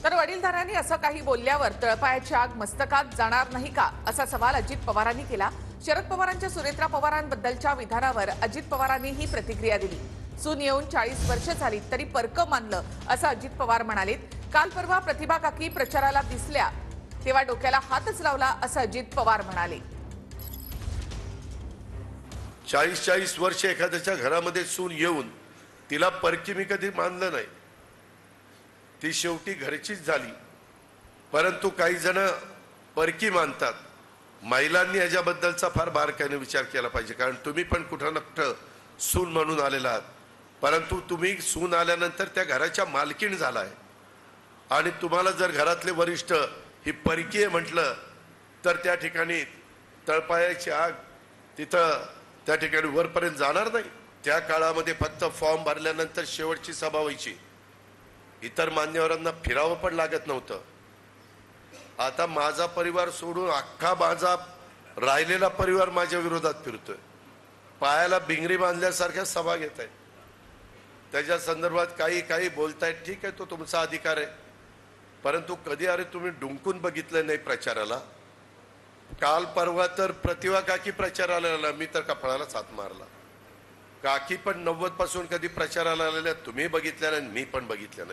तर वडीलधाऱ्यांनी असं काही बोलल्यावर तळपायाची आग मस्तकात जाणार नाही का असा सवाल अजित पवारांनी केला। शरद पवारांच्या सुनेत्रा पवारांबद्दलच्या विधानावर अजित पवारांनी ही प्रतिक्रिया दिली। सून येऊन 40 वर्ष झाली तरी परक मानलं असं अजित पवार म्हणाले। काल परवा प्रतिभा काकी प्रचाराला दिसल्या तेव्हा डोक्याला हातच लावला असं अजित पवार म्हणाले। 40 वर्ष एखाद्याच्या घरामध्ये सून येऊन तिला परकी मी कधी मानलं नाही। ती शेवटी घरचीच झाली, परंतु काही जण परकी मानतात। महिलांनी याच्याबद्दलचा फार बारकाईने विचार केला पाहिजे, कारण तुम्ही पण कुठं नक्ट सून म्हणून आलेला आहात, परंतु तुम्ही सून आल्यानंतर त्या घराच्या मालकीण झालाय आणि तुम्हाला जर घरातले वरिष्ठ ही परकी आहे म्हटलं तर त्या ठिकाणी तळपायाची आग तिथं त्या ठिकाणी वरपर्यंत जाणार नाही। त्या काळामध्ये फक्त फॉर्म भरल्यानंतर शेवटची सभा व्हायची, इतर मान्यवरांना फिरावं पण लागत नव्हतं। आता माझा परिवार सोडून अख्खा माझा राहिलेला परिवार माझ्या विरोधात फिरतोय, पायाला भिंगरी बांधल्यासारख्या सभा घेत आहेत। त्याच्या संदर्भात काही बोलतायत, ठीक आहे, तो तुमचा अधिकार आहे, परंतु कधी अरे तुम्ही डुंकून बघितलं नाही प्रचाराला। काल परवा तर प्रतिभा काकी प्रचाराला आला, मी तर कपाळालाच हात मारला। काकी पण 90 पासून कधी प्रचाराला आलेल्या तुम्ही बघितल्या नाही, मी पण बघितल्या नाही।